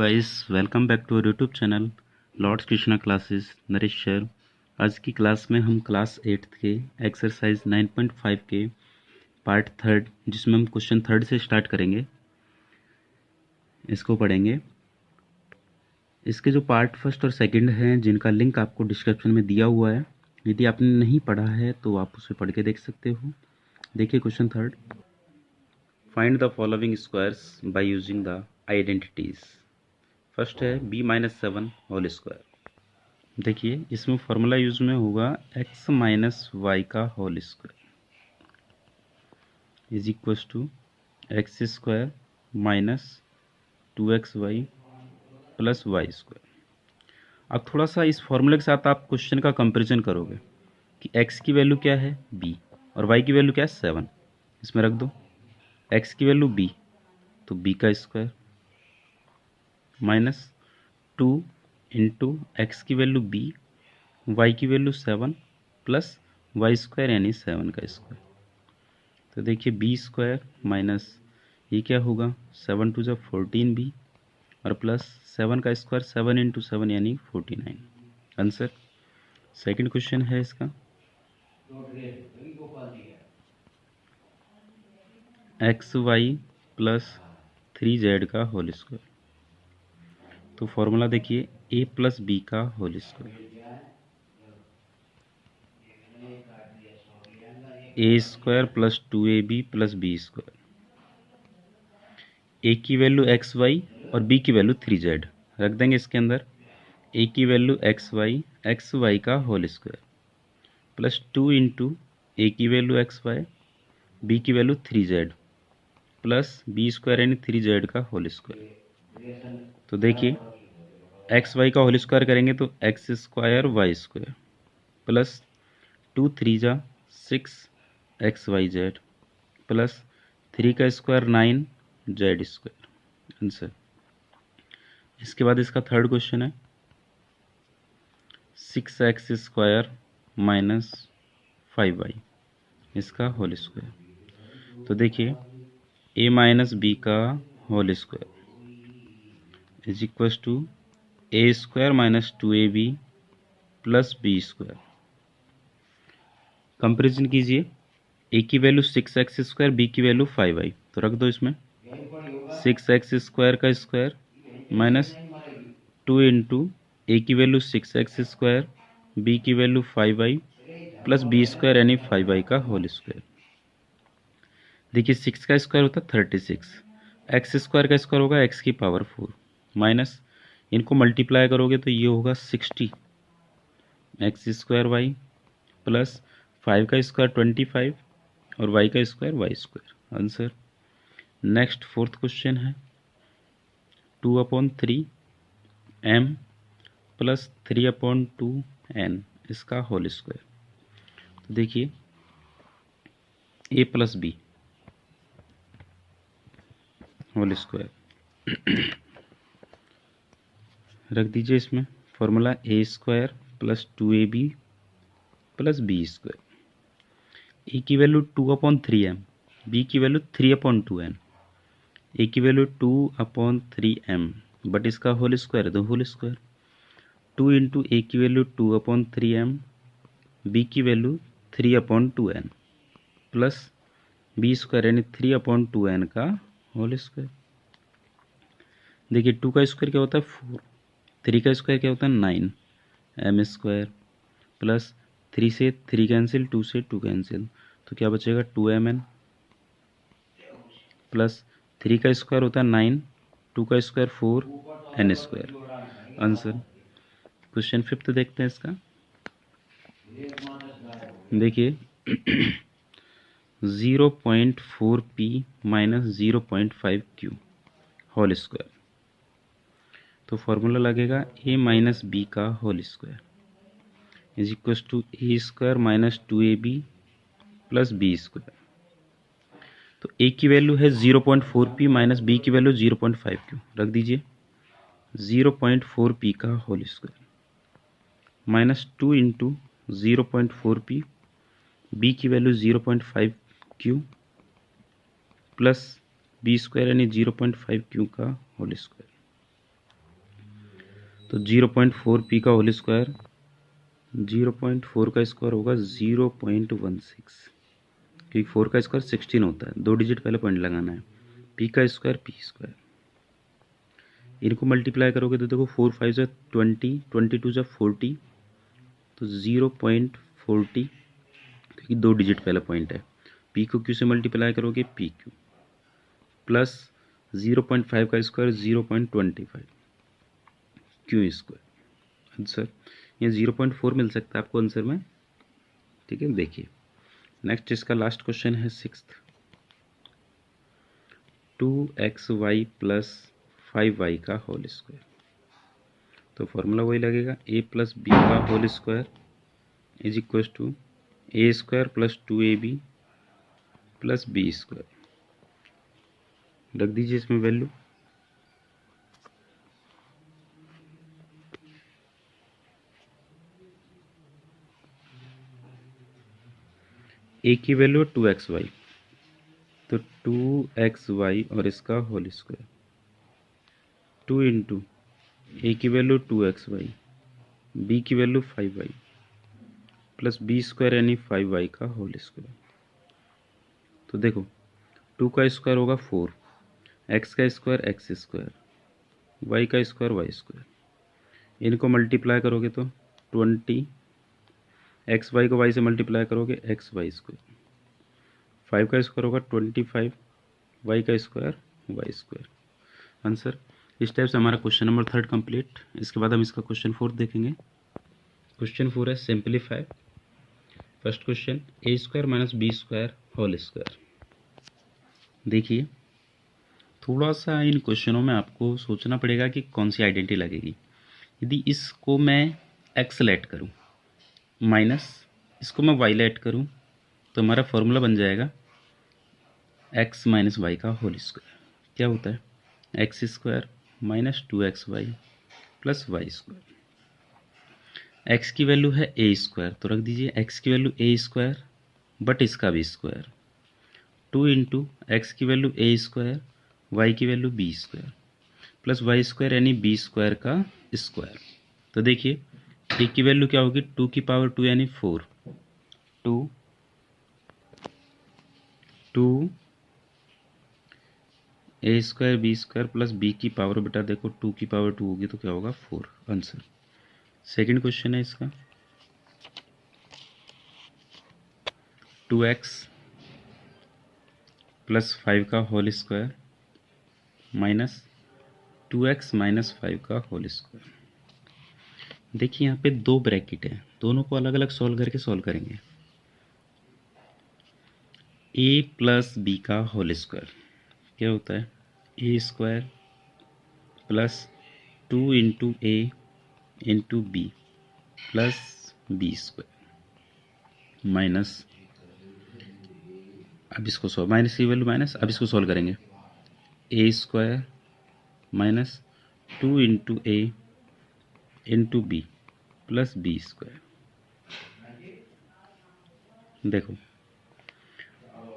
Guys, welcome back to our YouTube channel lords Krishna classes Naresh sir. आज की class में हम क्लास 8th के एक्सरसाइज 9.5 के पार्ट थर्ड, जिसमें हम क्वेश्चन थर्ड से स्टार्ट करेंगे, इसको पढ़ेंगे। इसके जो पार्ट फर्स्ट और सेकंड हैं, जिनका लिंक आपको डिस्क्रिप्शन में दिया हुआ है, यदि आपने नहीं पढ़ा है तो आप उसे पढ़ के देख सकते हो। देखिए question third, find the following squares by using the identities. First है b-7 होल स्क्वायर। देखिए इसमें फॉर्मूला यूज में होगा x माइनस वाई का whole square is equal to X square minus 2xy plus Y square. अब थोड़ा सा इस फॉर्मूले के साथ आप क्वेश्चन का कंपैरिजन करोगे कि x की वैल्यू क्या है b और y की वैल्यू क्या है 7। इसमें रख दो x की वैल्यू b, तो b का स्क्वायर माइनस 2 इंटू एक्स की वैल्यू b, y की वैल्यू 7 प्लस वाई स्क्वायर यानी 7 का स्क्वायर। तो देखिए बी स्क्वायर माइनस ये क्या होगा 7 टू जब 14b और प्लस 7 का स्क्वायर 7 इंटू 7 यानी 49। आंसर सेकंड क्वेश्चन है इसका एक्स वाई प्लस 3z का होल स्क्वायर। तो फॉर्मूला देखिए a प्लस बी का whole square, A square plus 2ab plus B square. A की वैल्यू एक्स वाई और बी की वैल्यू 3z रख देंगे इसके अंदर। ए की वैल्यू एक्स वाई का whole square plus 2 into A की वैल्यू एक्स वाई, बी की value 3z plus B square यानी 3z का होल स्क्वायर। तो देखिए एक्स वाई का होल स्क्वायर करेंगे तो X square Y square plus 2 3 जा 6 एक्स वाई जेड प्लस 3 का स्क्वायर 9 जेड स्क्वायर। आंसर। इसके बाद इसका थर्ड क्वेश्चन है 6x स्क्वायर माइनस 5y इसका होल स्क्वायर। तो देखिए a माइनस बी का whole square is equal to A square minus 2ab plus B square. Comparison कीजिए, ए की वैल्यू 6x स्क्वायर, बी की वैल्यू 5y, तो रख दो इसमें 6x स्क्वायर का स्क्वायर माइनस 2 इंटू ए की वैल्यू 6x स्क्वायर, बी की value 5y plus B square यानी 5y का होल स्क्वायर। देखिए 6 का स्क्वायर होता है 36, एक्स स्क्वायर का स्क्वायर होगा x की पावर 4 माइनस इनको मल्टीप्लाई करोगे तो ये होगा 60 एक्स स्क्वायर वाई प्लस 5 का स्क्वायर 25 और y का square Y square. Answer. Next fourth question है 2/3 m प्लस 3/2 n इसका होल स्क्वायर। तो देखिए a plus B whole square रख दीजिए इसमें formula A square plus 2ab plus B square. A की वैल्यू 2/3m, बी की वैल्यू 3/2n, ए की वैल्यू 2/3m बट इसका होल स्क्वायर है तो होल स्क्वायर 2 इंटू ए की वैल्यू 2/3m, बी की value 3/2n plus B square यानी 3/2n का होल स्क्वायर। देखिए 2 का स्क्वायर क्या होता है 4, 3 का स्क्वायर क्या होता है 9 m स्क्वायर प्लस 3 से 3 कैंसिल, 2 से 2 कैंसिल, तो क्या बचेगा 2mn प्लस 3 का स्क्वायर होता है 9, 2 का square 4 n square. Answer. Question fifth देखते हैं इसका। देखिए 0.4p minus 0.5q whole square. तो फॉर्मूला लगेगा a माइनस बी का whole square is equal to A square minus 2ab plus B square. तो a की वैल्यू है 0.4p माइनस बी की वैल्यू 0.5q रख दीजिए 0.4p का whole square minus 2 into 0.4p, B की value 0.5q plus B square यानी 0.5q का होल स्क्वायर। तो 0.4 पी का होल स्क्वायर, 0.4 का स्क्वायर होगा 0.16, क्योंकि 4 का स्क्वायर 16 होता है, 2 डिजिट पहले पॉइंट लगाना है। पी का स्क्वायर पी स्क्वायर, इनको मल्टीप्लाई करोगे तो देखो 4 5 जा 20, 22 जा 40, तो 0.40, क्योंकि 2 डिजिट पहला पॉइंट है। पी को क्यू से मल्टीप्लाई करोगे पी क्यू, प्लस 0.5 का स्क्वायर 0.25 क्यू स्क्वायर। आंसर ये 0.4 मिल सकता है आपको आंसर में, ठीक है। देखिए नेक्स्ट इसका लास्ट क्वेश्चन है 6th, 2xy प्लस 5y का होल स्क्वायर। तो फॉर्मूला वही लगेगा, a प्लस बी का whole square is equal to A square plus 2ab plus B square. रख दीजिए इसमें वैल्यू। ए की वैल्यू 2xy, तो 2xy और इसका होल स्क्वायर, 2 इंटू ए की वैल्यू 2xy, बी की value 5y plus B square यानी 5y का होल स्क्वायर। तो देखो 2 का स्क्वायर होगा 4, x का स्क्वायर x स्क्वायर, y का स्क्वायर y स्क्वायर, इनको मल्टीप्लाई करोगे तो 20, एक्स वाई को y से मल्टीप्लाई करोगे एक्स वाई स्क्वायर, 5 का स्क्वायर होगा 25, y का स्क्वायर y स्क्वायर। आंसर। इस टाइप से हमारा क्वेश्चन नंबर 3 कंप्लीट। इसके बाद हम इसका क्वेश्चन 4 देखेंगे। क्वेश्चन 4 है simplify. First question A square minus B square whole square. देखिए थोड़ा सा इन क्वेश्चनों में आपको सोचना पड़ेगा कि कौन सी आइडेंटिटी लगेगी। यदि इसको मैं एक्स लेट करूँ माइनस इसको मैं वाई लेट करूँ तो हमारा फॉर्मूला बन जाएगा एक्स माइनस वाई का होल स्क्वायर। क्या होता है X square minus 2xy plus Y square. X की वैल्यू है ए स्क्वायर, तो रख दीजिए एक्स की वैल्यू ए स्क्वायर बट इसका भी स्क्वायर, 2 इंटू एक्स की वैल्यू ए स्क्वायर, वाई की value B square plus Y square यानी बी स्क्वायर का स्क्वायर। तो देखिए ए की वैल्यू क्या होगी 2 की पावर 2 यानी 4, 2 a square b square plus b की पावर, बेटा देखो 2 की पावर 2 होगी तो क्या होगा 4। आंसर। सेकंड क्वेश्चन है इसका 2x प्लस 5 का whole square minus 2x minus 5 का होल स्क्वायर। देखिए यहाँ पे दो ब्रैकेट है, दोनों को अलग अलग सॉल्व करके सॉल्व करेंगे। a प्लस बी का होल स्क्वायर क्या होता है ए square plus 2 into a into b plus B square minus, अब इसको सॉल्व, माइनस की वैल्यू माइनस, अब इसको सॉल्व करेंगे a square minus 2 into a into b plus B square. देखो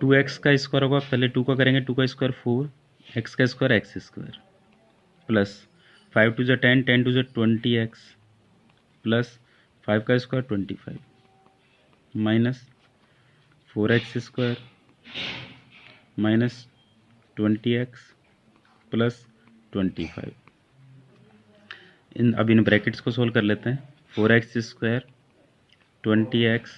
2x का स्क्वायर होगा, पहले 2 का करेंगे, 2 का स्क्वायर 4, x का square x square plus 5 two ज़ा 10, 10 टू ज़ा 20x प्लस 5 का square 25 minus 4x square minus 20x plus 25। अब इन ब्रैकेट्स को सोल्व कर लेते हैं। 4x स्क्वायर 20x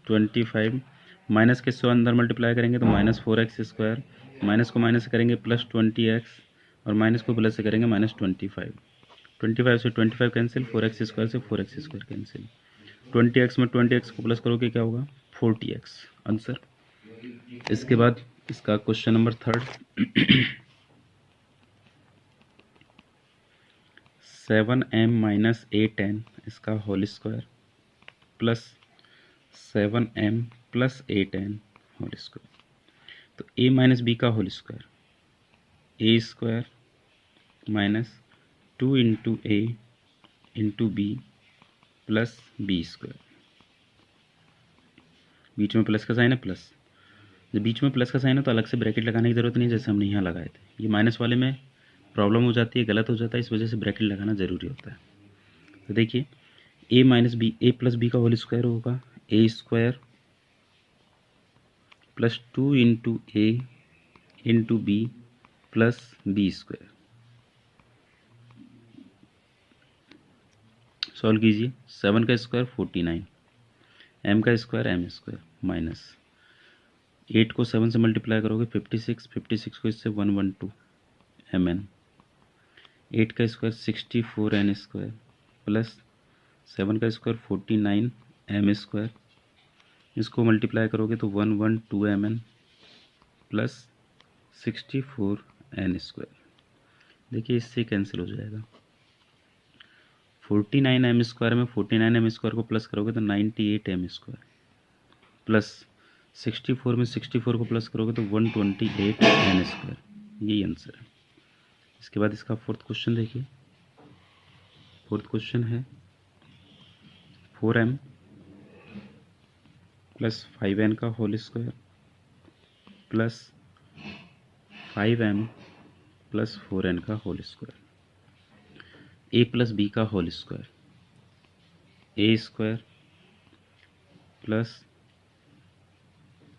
25 माइनस के सो अंदर मल्टीप्लाई करेंगे तो माइनस 4x स्क्वायर, माइनस को माइनस करेंगे प्लस 20x और माइनस को प्लस से करेंगे माइनस 25। 25 से 25 कैंसिल, 4x स्क्वायर से 4x स्क्वायर कैंसिल, 20x में 20x को प्लस करोगे क्या होगा 40x। आंसर। इसके बाद इसका question number 3 7m minus 8n इसका whole square plus 7m plus 8n whole square. तो a माइनस बी का whole square A square minus 2 into a into b plus B square. बीच में प्लस का sign है प्लस, जब बीच में plus का साइन है तो अलग से ब्रैकेट लगाने की ज़रूरत नहीं, जैसे हमने यहाँ लगाए थे। ये माइनस वाले में प्रॉब्लम हो जाती है, गलत हो जाता है, इस वजह से ब्रैकेट लगाना ज़रूरी होता है। तो देखिए a minus b, a plus B का होल स्क्वायर होगा a square plus 2 into a into b plus B square. Solve कीजिए। 7 का स्क्वायर 49, एम का स्क्वायर एम स्क्वायर माइनस 8 को 7 से मल्टीप्लाई करोगे 56, 56 को इससे 112 एम एन, 8 का स्क्वायर 64 एन स्क्वायर प्लस 7 का स्क्वायर 49 एम स्क्वायर, इसको मल्टीप्लाई करोगे तो 112 M N plus 64 N square. देखिए इससे कैंसिल हो जाएगा। 49 एम स्क्वायर में 49 एम स्क्वायर को प्लस करोगे तो 98 एम स्क्वायर प्लस 64 में 64 को प्लस करोगे तो 128 एन स्क्वायर। यही आंसर है। इसके बाद इसका फोर्थ क्वेश्चन देखिए। फोर्थ क्वेश्चन है 4m प्लस 5n का whole square plus 5m plus 4n का whole square, a plus B का whole square, A square plus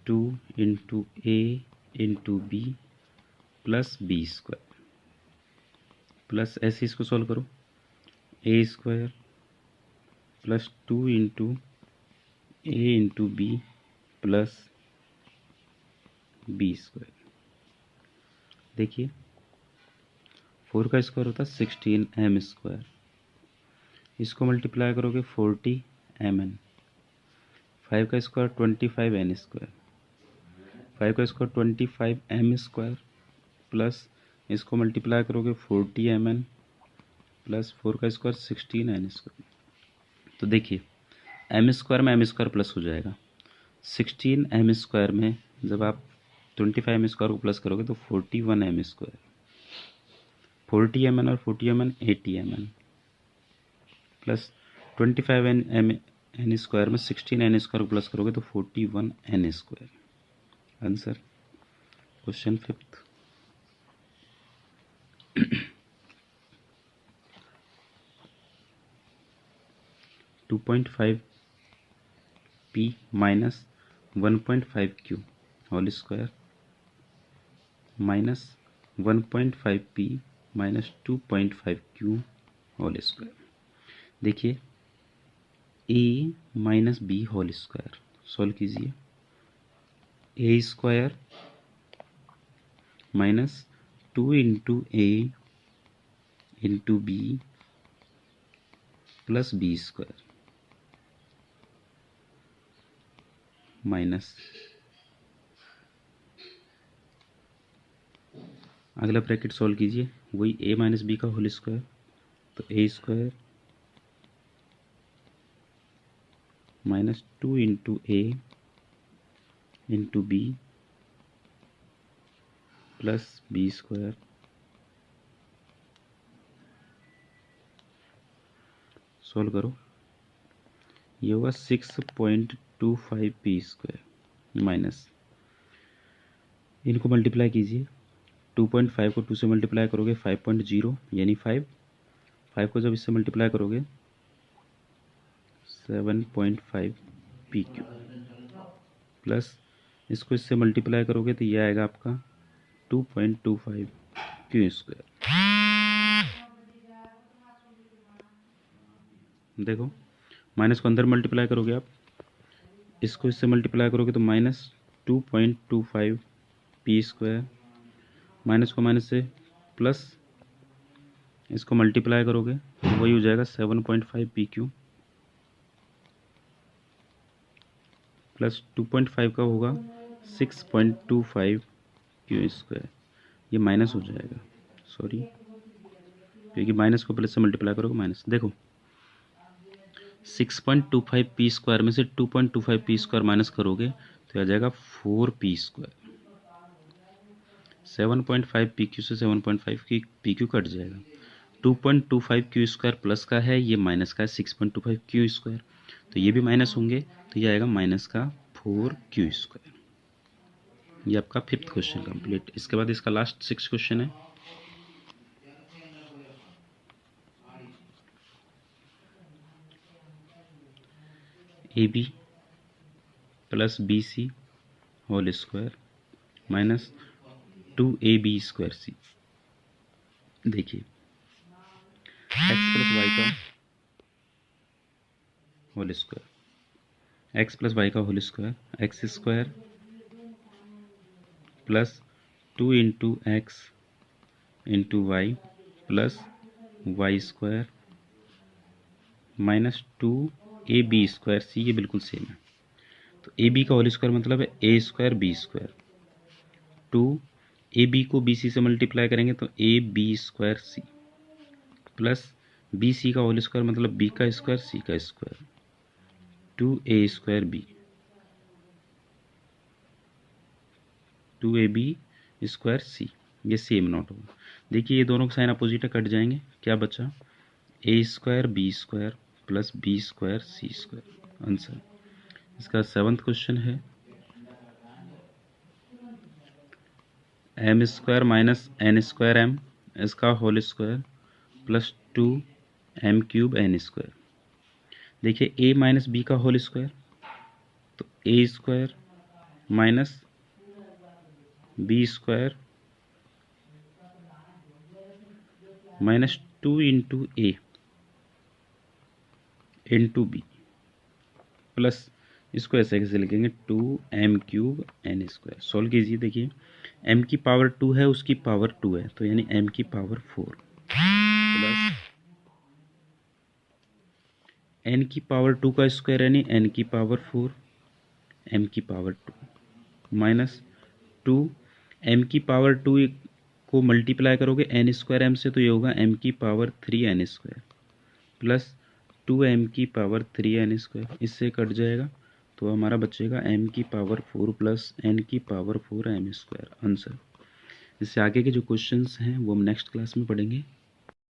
2 into a into b plus B square plus ऐसे इसको solve करो a square plus 2 into a into b plus B square. देखिए 4 का square होता है 16 M square, इसको multiply करोगे 40 एम एन, 5 का स्क्वायर 25 एन स्क्वायर, 5 का स्क्वायर 25 एम स्क्वायर प्लस इसको मल्टीप्लाई करोगे 40 एम एन प्लस 4 का स्क्वायर 16 एन स्क्वायर। तो देखिए एम स्क्वायर में एम स्क्वायर प्लस हो जाएगा, 16 एम स्क्वायर में जब आप 25 एम स्क्वायर को प्लस करोगे तो 41 एम स्क्वायर, 40 एम एन और 40 m n 80 m N plus 25 n square में 16 एन स्क्वायर को प्लस करोगे तो 41 n square. Answer question fifth. 2.5 p minus 1.5 q whole square minus 1.5 p minus 2.5 q whole square. देखिए a minus b whole square solve कीजिए। A square minus 2 into a into b plus B square minus अगला bracket solve कीजिए, वही a minus B का whole square, तो a square minus 2 into a into b plus B square solve करो। ये होगा 6.25 p square minus, इनको multiply कीजिए। 2.5 को 2 से मल्टीप्लाई करोगे 5.0 यानी 5 को जब इससे मल्टीप्लाई करोगे 7.5 पी क्यू प्लस इसको इससे मल्टीप्लाई करोगे तो ये आएगा आपका 2.25 क्यू स्क्वायर। देखो माइनस को अंदर मल्टीप्लाई करोगे आप, इसको इससे मल्टीप्लाई करोगे तो माइनस 2.25 पी स्क्वायर, माइनस को माइनस से प्लस इसको मल्टीप्लाई करोगे तो वही हो जाएगा 7.5 पी क्यू प्लस 2.5 का होगा 6.25 क्यू स्क्वायर। ये माइनस हो जाएगा, सॉरी, क्योंकि माइनस को प्लस से मल्टीप्लाई करोगे माइनस। देखो 6.25 पी स्क्वायर में से 2.25 पी स्क्वायर माइनस करोगे तो आ जाएगा 4 पी स्क्वायर। 7.5 पी क्यू से 7.5 की पी क्यू कट जाएगा। 2.25 क्यू स्क्वायर प्लस का है, ये माइनस का है 6.25 क्यू स्क्वायर, तो ये भी माइनस होंगे तो ये आएगा माइनस का 4 क्यू स्क्वायर। ये आपका फिफ्थ क्वेश्चन कंप्लीट। इसके बाद इसका लास्ट 6 क्वेश्चन है। A b plus b c whole square minus 2ab square c. देखिए एक्स प्लस वाई का whole square, x plus y का whole square, x square plus 2 into x into y plus Y square minus 2ab square c, ये बिल्कुल same है। तो a b का whole square मतलब है ए स्क्वायर बी स्क्वायर, 2ab को बी सी से मल्टीप्लाई करेंगे तो a b square c plus b c का होल स्क्वायर मतलब बी का स्क्वायर सी का square, 2a square b, 2ab square c, ये सेम नॉट होगा। देखिए ये दोनों का साइन अपोजिट है, कट जाएंगे, क्या बचा a square b square plus B square c square. Answer इसका 7th क्वेश्चन है m square minus n square m इसका whole square plus 2m cube n square. देखिए ए माइनस बी का whole square तो a square minus B square minus 2 into a into b plus इसको ऐसे कैसे लिखेंगे 2m cube n square. Solve कीजिए, देखिए m की पावर 2 है, उसकी पावर 2 है, तो यानी m की पावर 4 प्लस n की पावर 2 का स्क्वायर यानी n की पावर 4 m की पावर 2 माइनस 2 m की पावर 2 को मल्टीप्लाई करोगे n स्क्वायर m से तो ये होगा m की power 3n square plus 2m की पावर 3n स्क्वायर, इससे कट जाएगा तो हमारा बचेगा m की पावर 4 प्लस n की पावर 4 m स्क्वायर। आंसर। इससे आगे के जो क्वेश्चंस हैं वो हम नेक्स्ट क्लास में पढ़ेंगे।